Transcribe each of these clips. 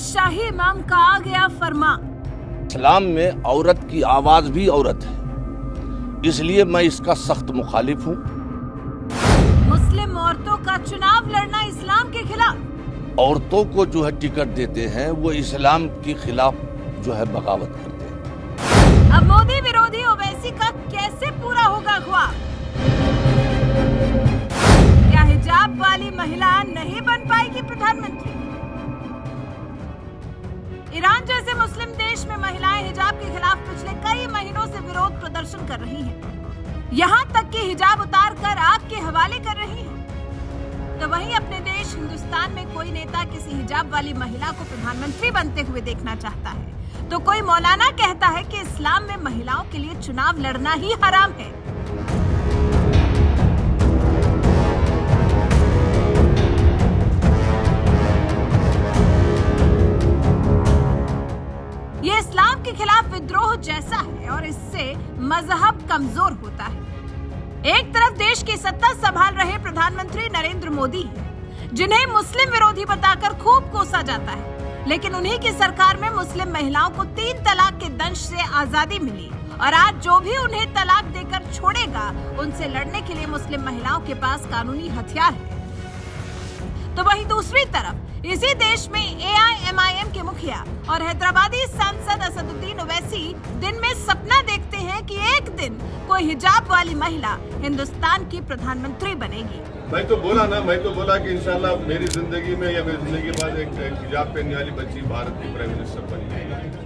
शाही इमाम का आ गया फरमान। इस्लाम में औरत की आवाज भी औरत है, इसलिए मैं इसका सख्त मुखालिफ हूँ। मुस्लिम औरतों का चुनाव लड़ना इस्लाम के खिलाफ। औरतों को जो है टिकट देते हैं वो इस्लाम के खिलाफ जो है बगावत करते हैं। अब मोदी विरोधी ओवैसी का कैसे पूरा होगा ख्वाब? क्या हिजाब वाली महिला नहीं बन पाएगी प्रधानमंत्री? ईरान जैसे मुस्लिम देश में महिलाएं हिजाब के खिलाफ पिछले कई महीनों से विरोध प्रदर्शन कर रही हैं। यहाँ तक कि हिजाब उतार कर आग के हवाले कर रही हैं। तो वहीं अपने देश हिंदुस्तान में कोई नेता किसी हिजाब वाली महिला को प्रधानमंत्री बनते हुए देखना चाहता है, तो कोई मौलाना कहता है कि इस्लाम में महिलाओं के लिए चुनाव लड़ना ही हराम है। ये इस्लाम के खिलाफ विद्रोह जैसा है और इससे मजहब कमजोर होता है। एक तरफ देश की सत्ता संभाल रहे प्रधानमंत्री नरेंद्र मोदी हैं, जिन्हें मुस्लिम विरोधी बताकर खूब कोसा जाता है, लेकिन उन्हीं की सरकार में मुस्लिम महिलाओं को 3 तलाक के दंश से आजादी मिली और आज जो भी उन्हें तलाक देकर छोड़ेगा, उनसे लड़ने के लिए मुस्लिम महिलाओं के पास कानूनी हथियार है। तो वहीं दूसरी तरफ इसी देश में AIMIM के मुखिया और हैदराबादी सांसद असदुद्दीन ओवैसी दिन में सपना देखते हैं कि एक दिन कोई हिजाब वाली महिला हिंदुस्तान की प्रधानमंत्री बनेगी। मैं तो बोला कि इंशाल्लाह मेरी जिंदगी में या मेरी जिंदगी के बाद एक हिजाब पहनने वाली बच्ची भारत की प्राइम मिनिस्टर बनेगी।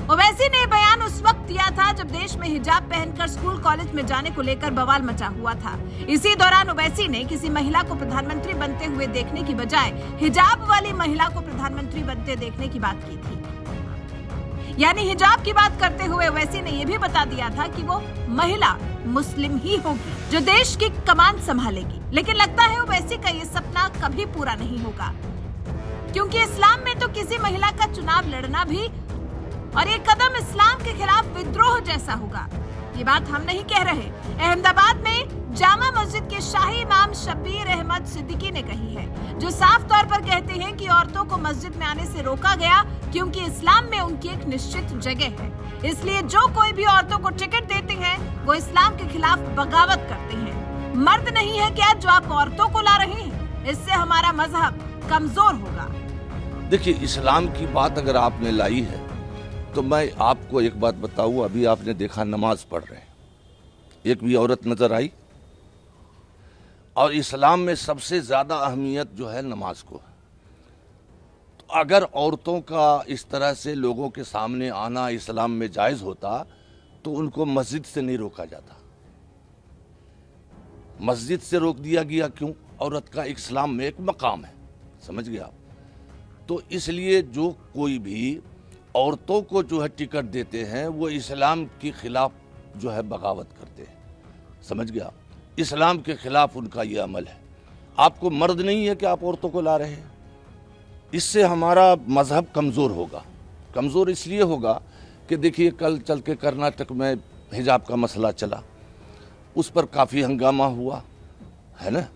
ओवैसी ने बयान उस वक्त दिया था जब देश में हिजाब पहनकर स्कूल कॉलेज में जाने को लेकर बवाल मचा हुआ था। इसी दौरान ओवैसी ने किसी महिला को प्रधानमंत्री बनते हुए देखने की बजाय हिजाब वाली महिला को प्रधानमंत्री बनते देखने की बात की थी। यानी हिजाब की बात करते हुए ओवैसी ने यह भी बता दिया था कि वो महिला मुस्लिम ही होगी जो देश की कमान संभालेगी। लेकिन लगता है ओवैसी का ये सपना कभी पूरा नहीं होगा, क्योंकि इस्लाम में तो किसी महिला का चुनाव लड़ना भी और ये कदम इस्लाम के खिलाफ विद्रोह जैसा होगा। ये बात हम नहीं कह रहे, अहमदाबाद में जामा मस्जिद के शाही इमाम शब्बीर अहमद सिद्दीकी ने कही है, जो साफ तौर पर कहते हैं कि औरतों को मस्जिद में आने से रोका गया क्योंकि इस्लाम में उनकी एक निश्चित जगह है। इसलिए जो कोई भी औरतों को टिकट देते हैं वो इस्लाम के खिलाफ बगावत करते हैं। मर्द नहीं है क्या जो आप औरतों को ला रहे हैं? इससे हमारा मजहब कमजोर होगा। देखिए, इस्लाम की बात अगर आपने लाई है तो मैं आपको एक बात बताऊं। अभी आपने देखा नमाज पढ़ रहे हैं, एक भी औरत नजर आई? और इस्लाम में सबसे ज़्यादा अहमियत जो है नमाज को। तो अगर औरतों का इस तरह से लोगों के सामने आना इस्लाम में जायज़ होता तो उनको मस्जिद से नहीं रोका जाता। मस्जिद से रोक दिया गया क्यों? औरत का इस्लाम में एक मकाम है, समझ गए आप? तो इसलिए जो कोई भी औरतों को जो है टिकट देते हैं वो इस्लाम के खिलाफ जो है बगावत करते हैं, समझ गया? इस्लाम के खिलाफ उनका ये अमल है। आपको मर्द नहीं है कि आप औरतों को ला रहे हैं। इससे हमारा मजहब कमज़ोर होगा। कमज़ोर इसलिए होगा कि देखिए, कल चल के कर्नाटक में हिजाब का मसला चला, उस पर काफ़ी हंगामा हुआ है ना।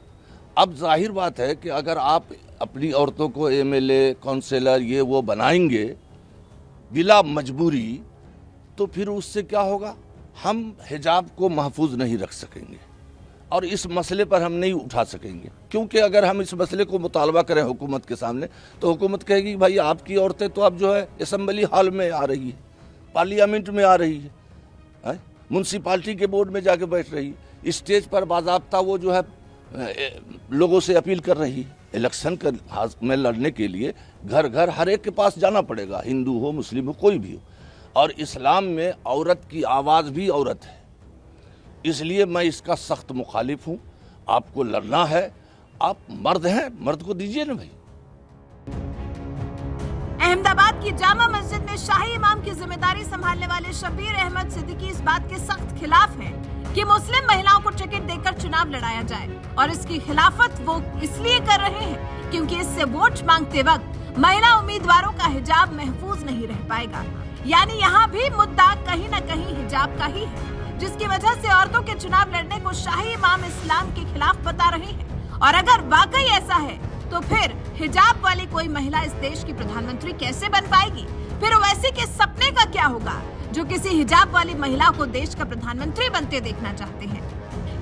अब जाहिर बात है कि अगर आप अपनी औरतों को MLA काउंसिलर ये वो बनाएंगे बिला मजबूरी, तो फिर उससे क्या होगा? हम हिजाब को महफूज नहीं रख सकेंगे और इस मसले पर हम नहीं उठा सकेंगे, क्योंकि अगर हम इस मसले को मुतालबा करें हुकूमत के सामने तो हुकूमत कहेगी भाई आपकी औरतें तो अब जो है असम्बली हॉल में आ रही है, पार्लियामेंट में आ रही है, म्यूनसिपाल्टी के बोर्ड में जाके बैठ रही है, स्टेज पर बाज़ाब्ता वो जो है लोगों से अपील कर रही है। इलेक्शन में लड़ने के लिए घर घर हर एक के पास जाना पड़ेगा, हिंदू हो मुस्लिम हो कोई भी हो। और इस्लाम में औरत की आवाज़ भी औरत है, इसलिए मैं इसका सख्त मुखालिफ हूँ। आपको लड़ना है, आप मर्द हैं, मर्द को दीजिए ना भाई। अहमदाबाद की जामा मस्जिद में शाही इमाम की जिम्मेदारी संभालने वाले शब्बीर अहमद सिद्दीकी इस बात के सख्त खिलाफ हैं कि मुस्लिम महिलाओं को टिकट देकर चुनाव लड़ाया जाए, और इसकी खिलाफत वो इसलिए कर रहे हैं क्योंकि इससे वोट मांगते वक्त महिला उम्मीदवारों का हिजाब महफूज नहीं रह पाएगा। यानी यहाँ भी मुद्दा कहीं न कहीं हिजाब का ही है, जिसकी वजह से औरतों के चुनाव लड़ने को शाही इमाम इस्लाम के खिलाफ बता रहे हैं। और अगर वाकई ऐसा है तो फिर हिजाब वाली कोई महिला इस देश की प्रधानमंत्री कैसे बन पाएगी? फिर ओवैसी के सपने का क्या होगा जो किसी हिजाब वाली महिला को देश का प्रधानमंत्री बनते देखना चाहते हैं?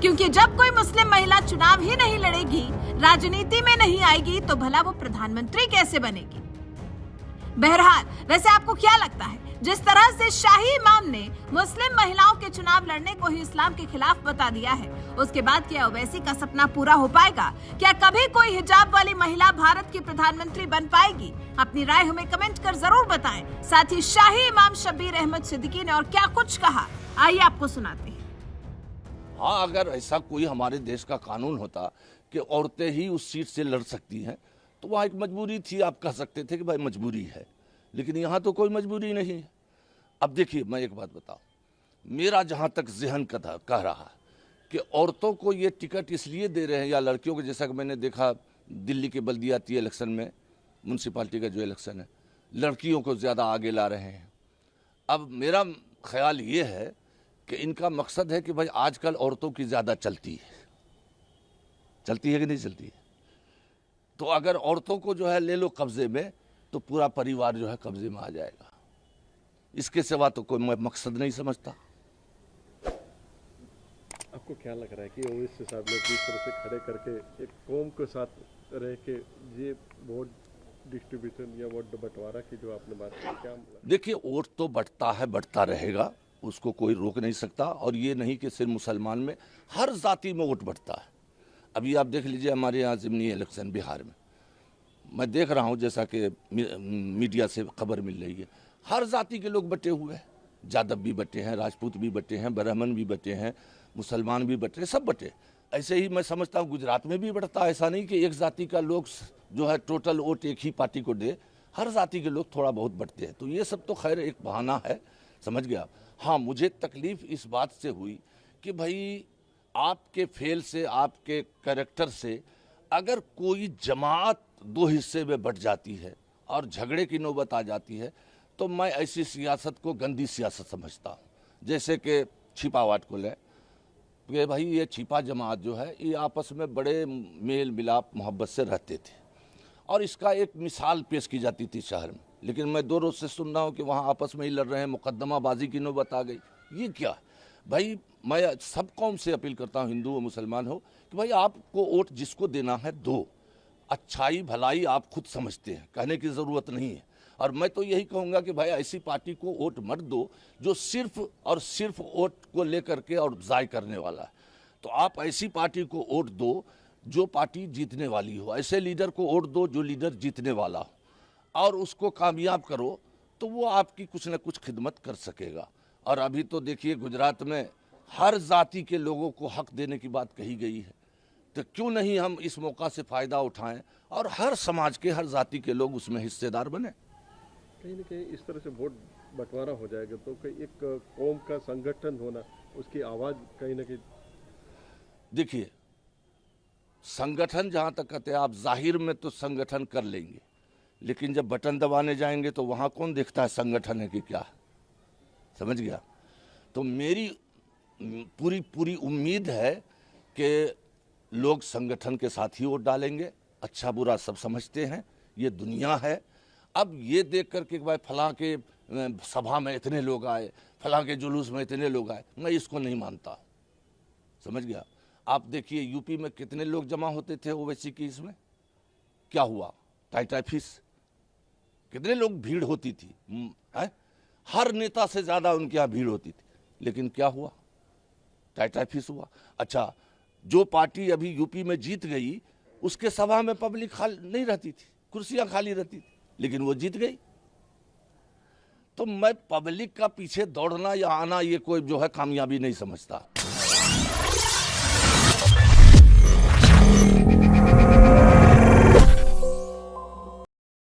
क्योंकि जब कोई मुस्लिम महिला चुनाव ही नहीं लड़ेगी, राजनीति में नहीं आएगी, तो भला वो प्रधानमंत्री कैसे बनेगी? बहरहाल, वैसे आपको क्या लगता है, जिस तरह से शाही इमाम ने मुस्लिम महिलाओं के चुनाव लड़ने को ही इस्लाम के खिलाफ बता दिया है, उसके बाद क्या ओवैसी का सपना पूरा हो पाएगा? क्या कभी कोई हिजाब वाली महिला भारत की प्रधानमंत्री बन पाएगी? अपनी राय हमें कमेंट कर जरूर बताएं। साथ ही शाही इमाम शब्बीर अहमद सिद्दीकी ने और क्या कुछ कहा, आइए आपको सुनाते हैं। हाँ, अगर ऐसा कोई हमारे देश का कानून होता कि औरतें ही उस सीट से लड़ सकती हैं, तो वहाँ एक मजबूरी थी, आप कह सकते थे कि भाई मजबूरी है, लेकिन यहाँ तो कोई मजबूरी नहीं है। अब देखिए, मैं एक बात बताऊँ, मेरा जहाँ तक जहन कह रहा है कि औरतों को ये टिकट इसलिए दे रहे हैं, या लड़कियों को, जैसा कि मैंने देखा दिल्ली के बल्दियाती इलेक्शन में, म्यूनसिपाल्टी का जो इलेक्शन है, लड़कियों को ज़्यादा आगे ला रहे हैं। अब मेरा ख्याल ये है कि इनका मकसद है कि भाई आजकल औरतों की ज़्यादा चलती है कि नहीं चलती है, तो अगर औरतों को जो है ले लो कब्जे में, तो पूरा परिवार जो है कब्जे में आ जाएगा। इसके सिवा तो कोई मैं मकसद नहीं समझता। आपको क्या लग रहा है कि ओवैसी साहब ने किस तरह से खड़े करके एक कौम के साथ रह के ये वोट डिस्ट्रीब्यूशन या वोट बंटवारा की जो आपने बात की, क्या? देखिए, वोट तो बढ़ता है, बढ़ता रहेगा, उसको कोई रोक नहीं सकता। और ये नहीं कि सिर्फ मुसलमान में, हर जाति में वोट बढ़ता है। अभी आप देख लीजिए, हमारे यहाँ ज़िमनी इलेक्शन बिहार में मैं देख रहा हूँ, जैसा कि मीडिया से खबर मिल रही है, हर जाति के लोग बटे हुए हैं। यादव भी बटे हैं, राजपूत भी बटे हैं, ब्राह्मण भी बटे हैं, मुसलमान भी बटे हैं, सब बटे। ऐसे ही मैं समझता हूँ गुजरात में भी बढ़ता है। ऐसा नहीं कि एक जाति का लोग जो है टोटल वोट एक ही पार्टी को दे, हर जाति के लोग थोड़ा बहुत बढ़ते हैं। तो ये सब तो खैर एक बहाना है, समझ गया। हाँ, मुझे तकलीफ इस बात से हुई कि भाई आपके फेल से, आपके कैरेक्टर से अगर कोई जमात दो हिस्से में बट जाती है और झगड़े की नौबत आ जाती है, तो मैं ऐसी सियासत को गंदी सियासत समझता हूँ। जैसे कि छिपावट को लें कि भाई ये छिपा जमात जो है, ये आपस में बड़े मेल मिलाप मोहब्बत से रहते थे, और इसका एक मिसाल पेश की जाती थी शहर में। लेकिन मैं 2 रोज से सुन रहा हूँ कि वहाँ आपस में ही लड़ रहे हैं, मुकदमाबाजी की नौबत आ गई। ये क्या है भाई? मैं सब कौम से अपील करता हूँ, हिंदू और मुसलमान हो, कि भाई आपको वोट जिसको देना है दो। अच्छाई भलाई आप खुद समझते हैं, कहने की ज़रूरत नहीं है। और मैं तो यही कहूँगा कि भाई ऐसी पार्टी को वोट मत दो जो सिर्फ और सिर्फ वोट को लेकर के और ज़ाय करने वाला है। तो आप ऐसी पार्टी को वोट दो जो पार्टी जीतने वाली हो, ऐसे लीडर को वोट दो जो लीडर जीतने वाला हो, और उसको कामयाब करो, तो वो आपकी कुछ न कुछ खिदमत कर सकेगा। और अभी तो देखिए, गुजरात में हर जाति के लोगों को हक देने की बात कही गई है, तो क्यों नहीं हम इस मौका से फ़ायदा उठाएं और हर समाज के, हर जाति के लोग उसमें हिस्सेदार बने। कहीं न कहीं इस तरह से वोट बंटवारा हो जाएगा तो कहीं एक कौम का संगठन होना, उसकी आवाज़ कहीं न कहीं। देखिए, संगठन जहाँ तक कहते हैं, आप जाहिर में तो संगठन कर लेंगे, लेकिन जब बटन दबाने जाएंगे तो वहाँ कौन देखता है संगठन है कि क्या है, समझ गया। तो मेरी पूरी उम्मीद है कि लोग संगठन के साथ ही वोट डालेंगे। अच्छा बुरा सब समझते हैं, ये दुनिया है। अब ये देख कर के भाई फलां के सभा में इतने लोग आए, फलां के जुलूस में इतने लोग आए, मैं इसको नहीं मानता, समझ गया। आप देखिए यूपी में कितने लोग जमा होते थे ओवैसी की, इसमें क्या हुआ? टाइटा फीस, कितने लोग भीड़ होती थी, है? हर नेता से ज़्यादा उनके यहाँ भीड़ होती थी, लेकिन क्या हुआ? टाइटा फीस हुआ। अच्छा, जो पार्टी अभी यूपी में जीत गई, उसके सभा में पब्लिक खाली नहीं रहती थी, कुर्सियां खाली रहती थी, लेकिन वो जीत गई। तो मैं पब्लिक का पीछे दौड़ना या आना ये कोई जो है कामयाबी नहीं समझता।